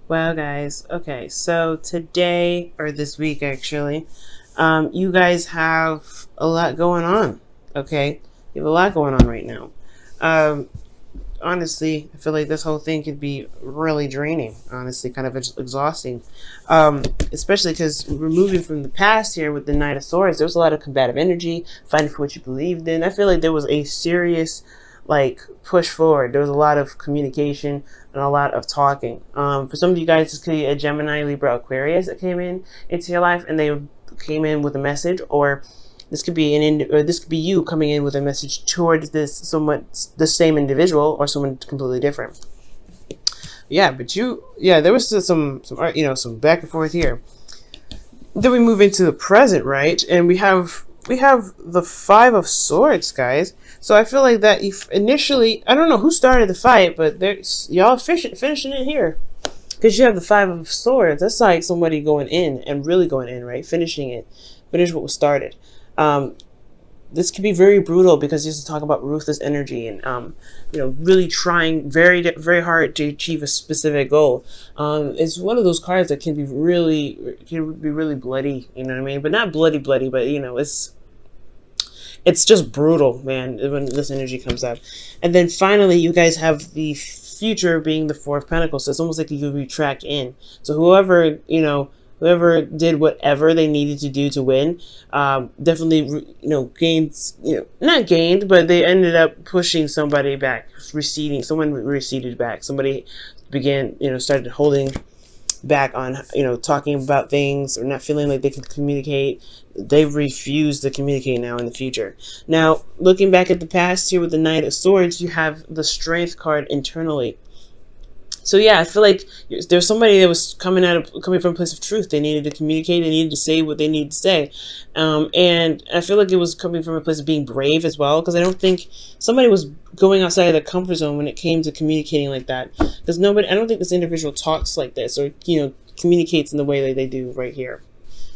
Well, guys, okay, so today, or this week actually, you guys have a lot going on, okay? You have a lot going on right now. Um, Honestly, I feel like this whole thing could be really draining, honestly, kind of exhausting. Especially because we're moving from the past here with the Knight of Swords. There was a lot of combative energy, fighting for what you believed in. I feel like there was a serious, like, push forward. There was a lot of communication and a lot of talking. For some of you guys, this could be a Gemini, Libra, Aquarius that came in into your life, and they came in with a message, or this could be this could be you coming in with a message towards this somewhat the same individual or someone completely different. Yeah, but there was some back and forth here. Then we move into the present, right? And we have the Five of Swords, guys. So I feel like that if initially, I don't know who started the fight, but there's y'all finishing it here. Because you have the Five of Swords. That's like somebody going in and really going in, right? Finishing it. Finish what was started. This could be very brutal because this is talking about ruthless energy and really trying very hard to achieve a specific goal. It's one of those cards that can be really bloody, you know what I mean? But not bloody, but it's just brutal, man, when this energy comes up. And then finally, you guys have the future being the Four of Pentacles. So it's almost like you retract in. So whoever did whatever they needed to do to win, definitely, gained, not gained, but they ended up pushing somebody back, someone receded back. Somebody started holding back on, talking about things or not feeling like they could communicate. They refuse to communicate now in the future. Now, looking back at the past here with the Knight of Swords, you have the Strength card internally. So yeah, I feel like there's somebody that was coming from a place of truth. They needed to communicate. They needed to say what they needed to say, and I feel like it was coming from a place of being brave as well. Because I don't think somebody was going outside of their comfort zone when it came to communicating like that. Because I don't think this individual talks like this or communicates in the way that they do right here.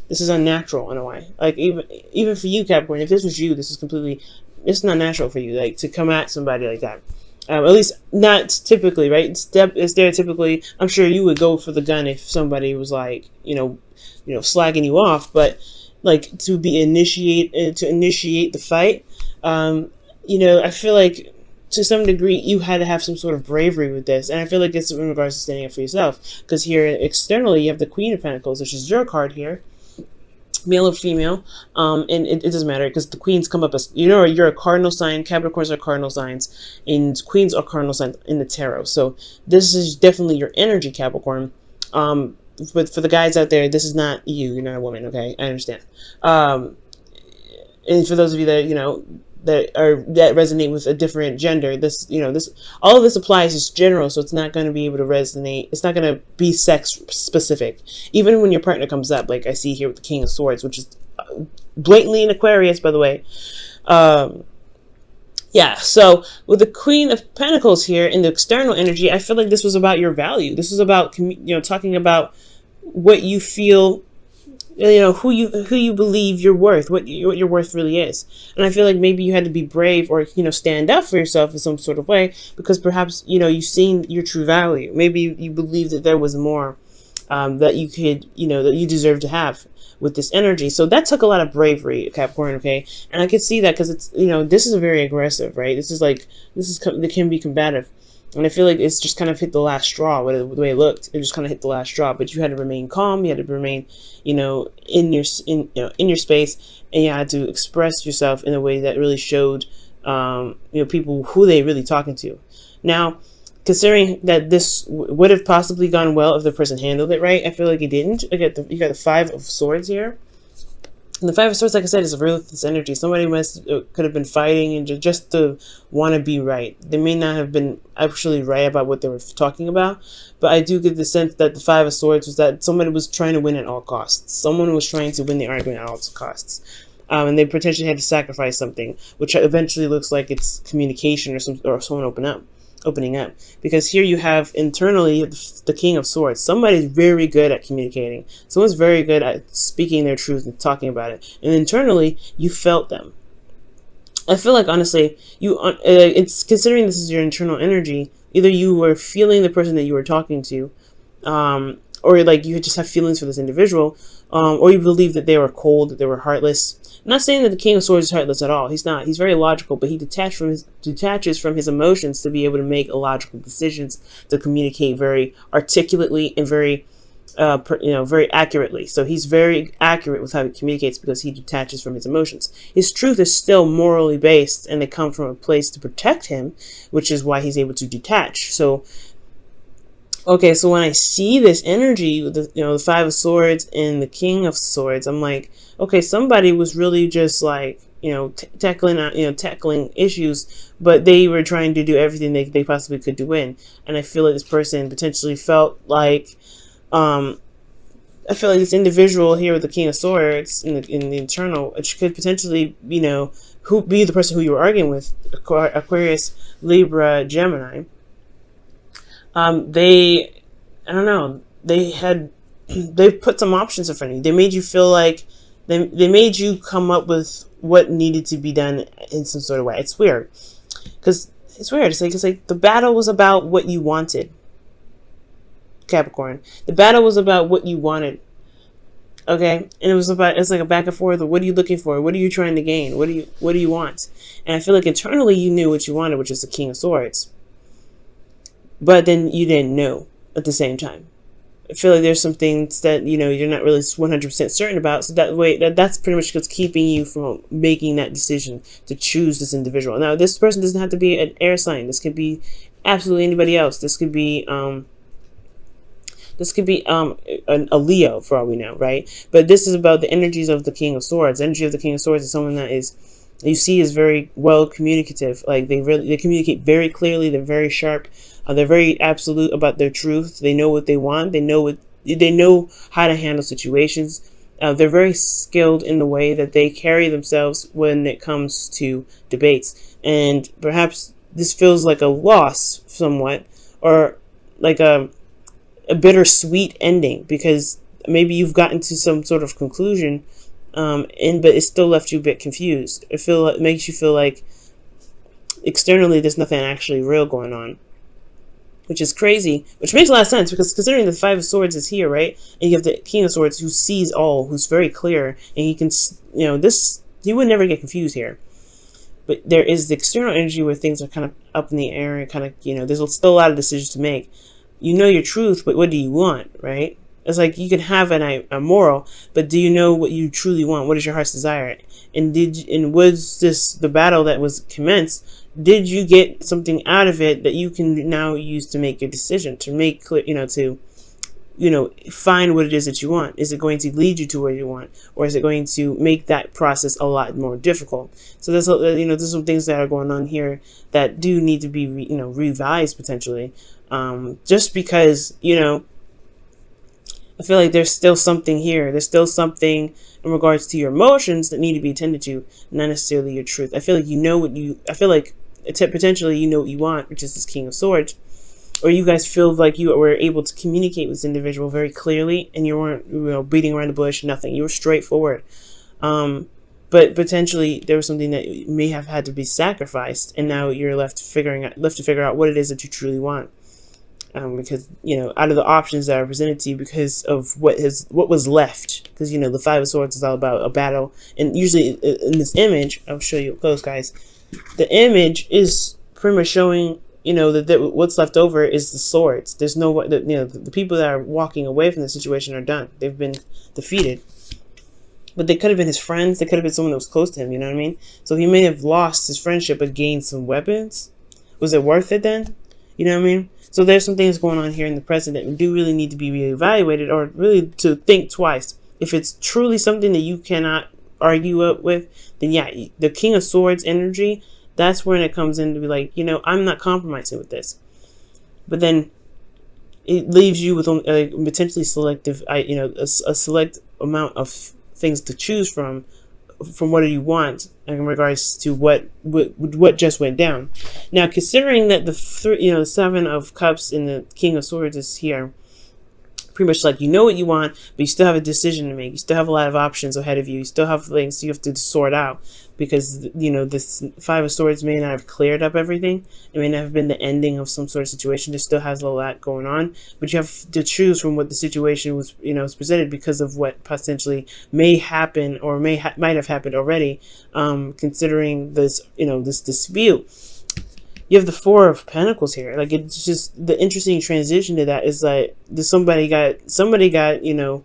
This is unnatural in a way. Like even for you, Capricorn, if this was you, it's not natural for you, like, to come at somebody like that. At least not typically, right? Stereotypically, I'm sure you would go for the gun if somebody was like, slagging you off. But like to initiate the fight, I feel like to some degree you had to have some sort of bravery with this, and I feel like it's in regards to standing up for yourself. Because here externally, you have the Queen of Pentacles, which is your card here. Male or female, and it doesn't matter because the queens come up as, you're a cardinal sign. Capricorns are cardinal signs, and queens are cardinal signs in the tarot. So this is definitely your energy, Capricorn. But for the guys out there, this is not you. You're not a woman, okay? I understand. And for those of you that that resonate with a different gender, all of this applies as general, so it's not going to be able to resonate. It's not going to be sex specific. Even when your partner comes up, like I see here with the King of Swords, which is blatantly an Aquarius, by the way. So with the Queen of Pentacles here in the external energy, I feel like this was about your value. This is about talking about what you feel, who you believe you're worth, what your worth really is. And I feel like maybe you had to be brave or stand up for yourself in some sort of way, because perhaps you've seen your true value. Maybe you believe that there was more that you could that you deserve to have with this energy. So that took a lot of bravery, Capricorn, okay? And I could see that because it's this is very aggressive, right? It can be combative. And I feel like it's just kind of hit the last straw. The way it looked, it just kind of hit the last straw. But you had to remain calm. You had to remain, in your space, and you had to express yourself in a way that really showed, people who they really talking to. Now, considering that this would have possibly gone well if the person handled it right, I feel like it didn't. You got the Five of Swords here. And the Five of Swords, like I said, is a ruthless energy. Somebody could have been fighting and just to want to be right. They may not have been actually right about what they were talking about, but I do get the sense that the Five of Swords was that somebody was trying to win at all costs. Someone was trying to win the argument at all costs. And they potentially had to sacrifice something, which eventually looks like it's communication or someone opening up, because here you have internally the King of Swords. Somebody's very good at communicating. Someone's very good at speaking their truth and talking about it, and internally you felt them. I feel like honestly it's considering this is your internal energy, either you were feeling the person that you were talking to, or like you just have feelings for this individual, or you believe that they were cold, that they were heartless. I'm not saying that the King of Swords is heartless at all. He's not. He's very logical, but he detaches from his emotions to be able to make logical decisions, to communicate very articulately and very very accurately. So he's very accurate with how he communicates because he detaches from his emotions. His truth is still morally based, and they come from a place to protect him, which is why he's able to detach. So, okay, so when I see this energy, the Five of Swords and the King of Swords, I'm like, okay, somebody was really just like, tackling issues, but they were trying to do everything they possibly could to win. And I feel like this person potentially felt like, I feel like this individual here with the King of Swords in the internal, it could potentially, who be the person who you were arguing with, Aquarius, Libra, Gemini. I don't know, they put some options in front of you. They made you feel like, they made you come up with what needed to be done in some sort of way. It's weird. Because it's weird. It's like the battle was about what you wanted. Capricorn. The battle was about what you wanted. Okay? And it's like a back and forth of what are you looking for? What are you trying to gain? What do you want? And I feel like internally you knew what you wanted, which is the King of Swords. But then you didn't know at the same time. I feel like there's some things that, you're not really 100% certain about. So that's pretty much what's keeping you from making that decision to choose this individual. Now, this person doesn't have to be an air sign. This could be absolutely anybody else. This could be a Leo, for all we know, right? But this is about the energies of the King of Swords. The energy of the King of Swords is someone that you see is very well communicative. Like they communicate very clearly. They're very sharp. They're very absolute about their truth. They know what they want. They know how to handle situations. They're very skilled in the way that they carry themselves when it comes to debates. And perhaps this feels like a loss somewhat, or like a bittersweet ending, because maybe you've gotten to some sort of conclusion, but it still left you a bit confused. It makes you feel like externally there's nothing actually real going on, which is crazy, which makes a lot of sense, because considering the Five of Swords is here, right? And you have the King of Swords who sees all, who's very clear, and he can, he would never get confused here. But there is the external energy where things are kind of up in the air, and kind of, there's still a lot of decisions to make. You know your truth, but what do you want, right? It's like you can have a moral, but do you know what you truly want? What is your heart's desire? And was this the battle that was commenced? Did you get something out of it that you can now use to make your decision, to make clear, to find what it is that you want? Is it going to lead you to where you want, or is it going to make that process a lot more difficult? So there's some things that are going on here that do need to be revised potentially. Just because, I feel like there's still something here. There's still something in regards to your emotions that need to be attended to, not necessarily your truth. I feel like I feel like potentially you know what you want, which is this King of Swords, or you guys feel like you were able to communicate with this individual very clearly, and you weren't beating around the bush, nothing. You were straightforward. But potentially there was something that may have had to be sacrificed, and now you're left to figure out what it is that you truly want. Because out of the options that are presented to you, because of what was left, because the Five of Swords is all about a battle, and usually in this image, I'll show you close, guys. The image is pretty much showing that what's left over is the swords. There's the people that are walking away from the situation are done. They've been defeated. But they could have been his friends. They could have been someone that was close to him. You know what I mean? So he may have lost his friendship but gained some weapons. Was it worth it then? You know what I mean? So there's some things going on here in the present that do really need to be reevaluated, or really to think twice. If it's truly something that you cannot argue with, then yeah, the King of Swords energy, that's when it comes in to be like, I'm not compromising with this. But then it leaves you with a potentially selective, a select amount of things to choose from what do you want in regards to what just went down. Now, considering that the Seven of Cups and the King of Swords is here, pretty much like, you know what you want, but you still have a decision to make. You still have a lot of options ahead of you. You still have things you have to sort out, because, you know, this Five of Swords may not have cleared up everything. It may not have been the ending of some sort of situation. There still has a lot going on, but you have to choose from what the situation was, you know, was presented, because of what potentially may happen, or might have happened already, considering this, you know, this dispute. You have the Four of Pentacles here. Like, it's just the interesting transition to that is like, somebody got, you know,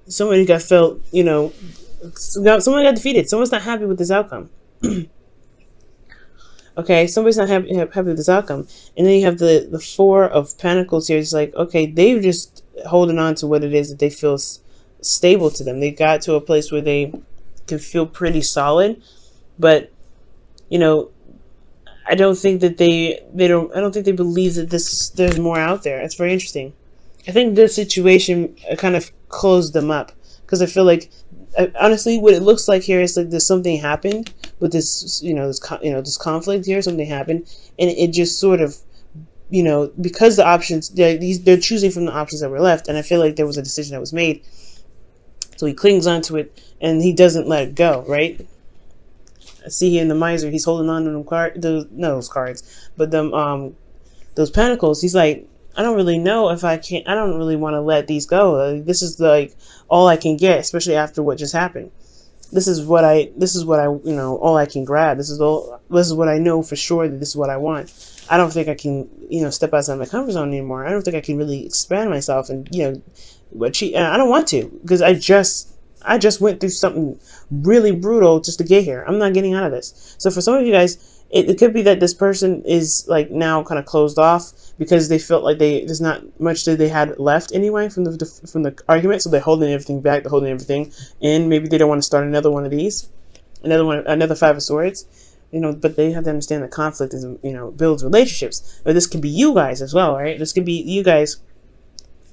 somebody got felt, you know, someone got defeated. Someone's not happy with this outcome. Okay, somebody's not happy with this outcome. And then you have the Four of Pentacles here. It's like, okay, they're just holding on to what it is that they feel stable to them. They got to a place where they can feel pretty solid, but, you know, I don't think that I don't think they believe that there's more out there. It's very interesting. I think this situation kind of closed them up, because I feel like, honestly, what it looks like here is like there's something happened with this, this conflict here. Something happened, and it just sort of, you know, because the options, they're choosing from the options that were left, and I feel like there was a decision that was made. So he clings onto it, and he doesn't let it go, right? I see here in the Miser, he's holding on to those cards, but those Pentacles. He's like, I don't really know if I can. I don't really want to let these go. This is like all I can get, especially after what just happened. This is what I, you know, all I can grab. This is what I know for sure, that this is what I want. I don't think I can, you know, step outside my comfort zone anymore. I don't think I can really expand myself, and, you know, I don't want to, because I just went through something really brutal just to get here. I'm not getting out of this. So for some of you guys, it could be that this person is like now kind of closed off, because they felt like there's not much that they had left anyway from the argument. So they're holding everything back. They're holding everything in. Maybe they don't want to start another one of these, another Five of Swords. You know, but they have to understand that conflict is, you know, builds relationships. But this could be you guys as well, right? This could be you guys.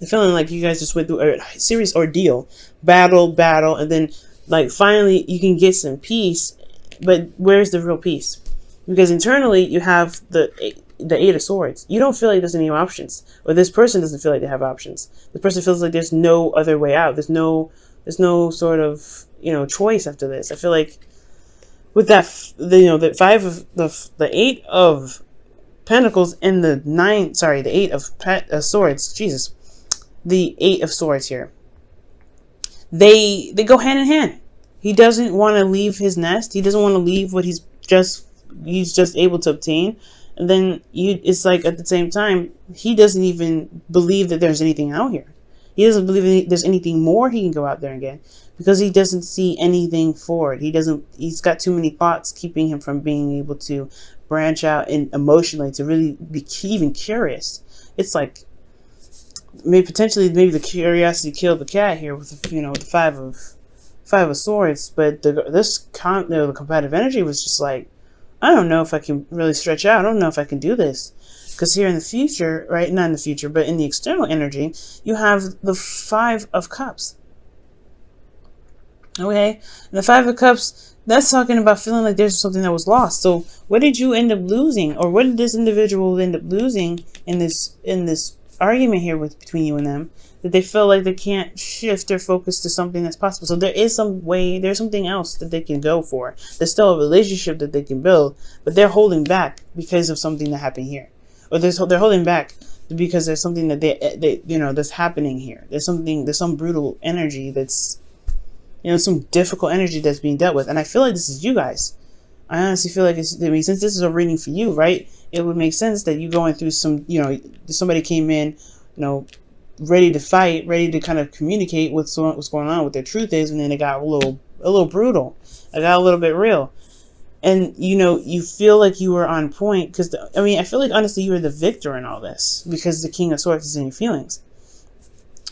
Feeling like you guys just went through a serious ordeal, battle, and then like finally you can get some peace. But where's the real peace? Because internally you have the Eight of Swords. You don't feel like there's any options, or this person doesn't feel like they have options. The person feels like there's no other way out. There's no sort of, you know, choice after this. I feel like with that, the Eight of Pentacles and the Eight of Swords. Jesus. The Eight of Swords here, they go hand in hand. He doesn't want to leave his nest. He doesn't want to leave what he's just able to obtain. And then it's like at the same time, he doesn't even believe that there's anything out here. He doesn't believe there's anything more he can go out there and get, because he doesn't see anything forward. He's got too many thoughts keeping him from being able to branch out and emotionally to really be even curious. It's like, maybe the curiosity killed the cat here with, you know, the Five of Swords. But the competitive energy was just like, I don't know if I can really stretch out. I don't know if I can do this, because here in the future, right? Not in the future, but in the external energy, you have the Five of Cups. Okay, and the Five of Cups, that's talking about feeling like there's something that was lost. So what did you end up losing, or what did this individual end up losing in this argument here between you and them, that they feel like they can't shift their focus to something that's possible? So there is some way, there's something else that they can go for. There's still a relationship that they can build, but they're holding back because of something that happened here, or they're holding back because there's something that they you know, that's happening here. There's some brutal energy that's, you know, some difficult energy that's being dealt with. And I feel like this is you guys. I honestly feel like since this is a reading for you, right, it would make sense that you going through some, you know, somebody came in, you know, ready to fight, ready to kind of communicate what's going on, what their truth is, and then it got a little brutal. It got a little bit real. And, you know, you feel like you were on point, because, I feel like, honestly, you were the victor in all this, because the King of Swords is in your feelings.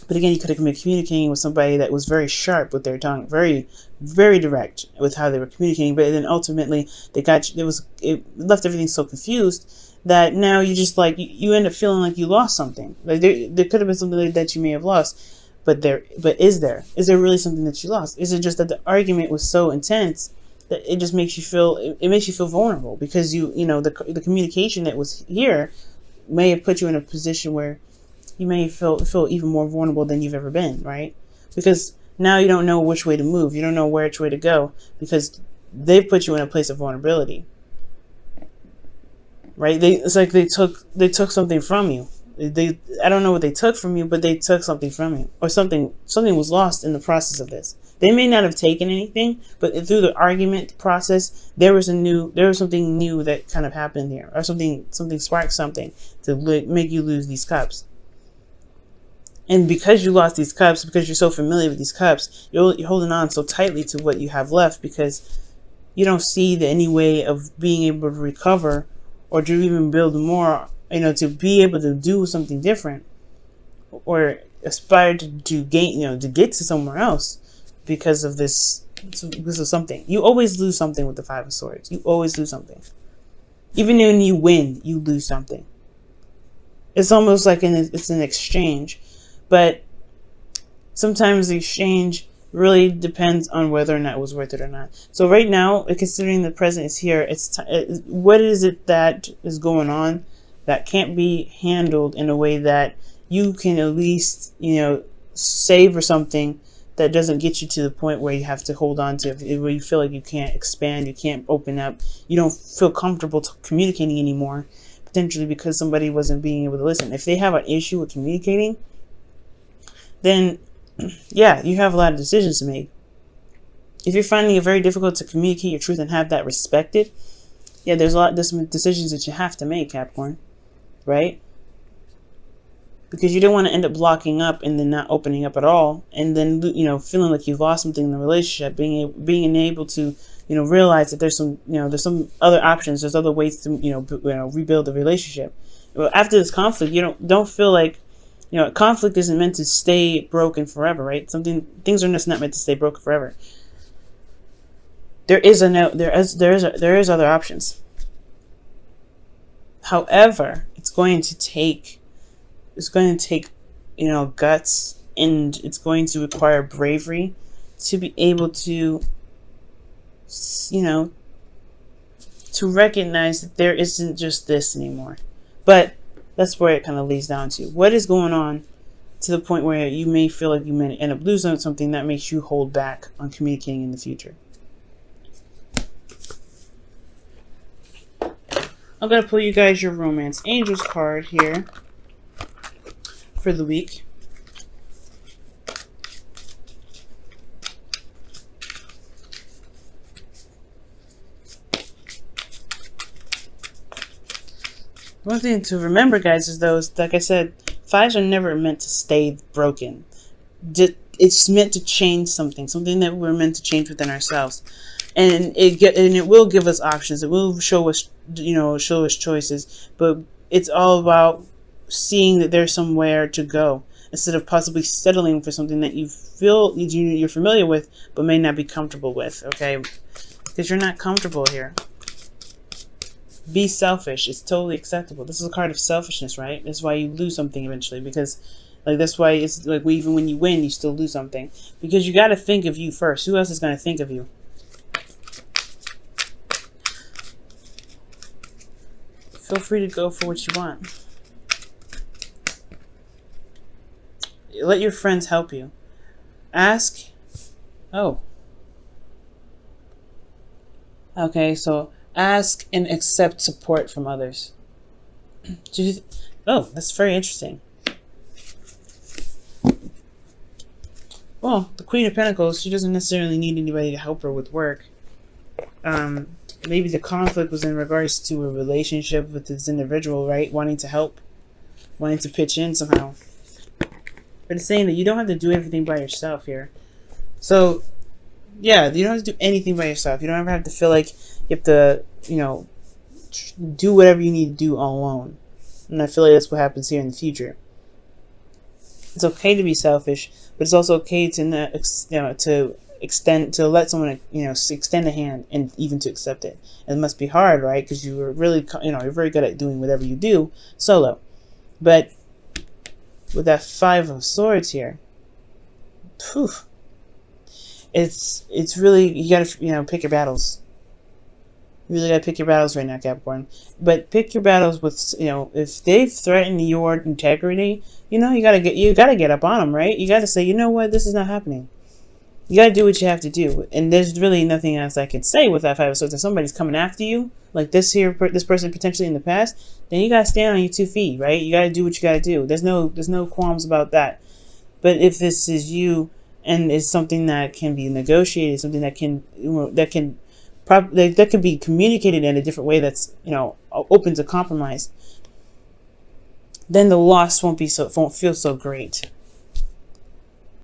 But again, you could have been communicating with somebody that was very sharp with their tongue, very, very direct with how they were communicating. But then ultimately, it left everything so confused that now you just like, you end up feeling like you lost something. Like there could have been something that you may have lost, but is there really something that you lost? Is it just that the argument was so intense that it just makes you feel, it makes you feel vulnerable, because you know the communication that was here may have put you in a position where you may feel even more vulnerable than you've ever been, right? Because now you don't know which way to move. You don't know which way to go because they've put you in a place of vulnerability, right? It's like they took something from you. I don't know what they took from you, but they took something from you, or something was lost in the process of this. They may not have taken anything, but through the argument process, there was something new that kind of happened here, or something sparked something to make you lose these cups. And because you lost these cups, because you're so familiar with these cups, you're holding on so tightly to what you have left because you don't see any way of being able to recover or to even build more, to be able to do something different or aspire to gain, to get to somewhere else because of this, because of something. You always lose something with the Five of Swords. You always lose something. Even when you win, you lose something. It's almost like it's an exchange. But sometimes the exchange really depends on whether or not it was worth it or not. So right now, considering the present is here, what is it that is going on that can't be handled in a way that you can at least, savor something that doesn't get you to the point where you have to hold on to, where you feel like you can't expand, you can't open up, you don't feel comfortable communicating anymore, potentially because somebody wasn't being able to listen. If they have an issue with communicating, then yeah, you have a lot of decisions to make. If you're finding it very difficult to communicate your truth and have that respected, yeah, there's some decisions that you have to make, Capricorn, right? Because you don't want to end up blocking up and then not opening up at all, and then feeling like you've lost something in the relationship. Being able to realize that there's some other options, there's other ways to rebuild the relationship. Well, after this conflict, you don't feel like. Conflict isn't meant to stay broken forever, right? Things are just not meant to stay broken forever. There is other options. However, it's going to take guts, and it's going to require bravery to be able to to recognize that there isn't just this anymore. But that's where it kind of leads down to. What is going on to the point where you may feel like you may end up losing something that makes you hold back on communicating in the future? I'm going to pull you guys your Romance Angels card here for the week. One thing to remember, guys, is those, like I said, fives are never meant to stay broken. It's meant to change something that we're meant to change within ourselves, and it will give us options. It will show us, show us choices. But it's all about seeing that there's somewhere to go instead of possibly settling for something that you feel you're familiar with but may not be comfortable with. Okay, because you're not comfortable here. Be selfish. It's totally acceptable. This is a card of selfishness, right? That's why you lose something eventually, because that's why it's like even when you win, you still lose something, because you got to think of you first. Who else is going to think of you? Feel free to go for what you want. Let your friends help you. Ask. Oh. Okay, so ask and accept support from others. Oh, that's very interesting. Well, the Queen of Pentacles, she doesn't necessarily need anybody to help her with work. Maybe the conflict was in regards to a relationship with this individual, right? Wanting to help, wanting to pitch in somehow. But it's saying that you don't have to do everything by yourself here. So, yeah, you don't have to do anything by yourself. You don't ever have to feel like you have to, do whatever you need to do all alone. And I feel like that's what happens here in the future. It's okay to be selfish, but it's also okay to extend a hand and even to accept it. And it must be hard, right? Because you're really, you're very good at doing whatever you do solo. But with that Five of Swords here, whew, it's really, you gotta pick your battles. You really gotta pick your battles right now, Capricorn. But pick your battles with, if they've threatened your integrity, you gotta get up on them, right? You gotta say, you know what, this is not happening. You gotta do what you have to do, and there's really nothing else I can say with that Five of Swords. If somebody's coming after you, like this person potentially in the past, then you gotta stand on your 2 feet, right? You gotta do what you gotta do. There's no qualms about that. But if this is you, and it's something that can be negotiated, something that can be communicated in a different way that's open to compromise, then the loss won't feel so great.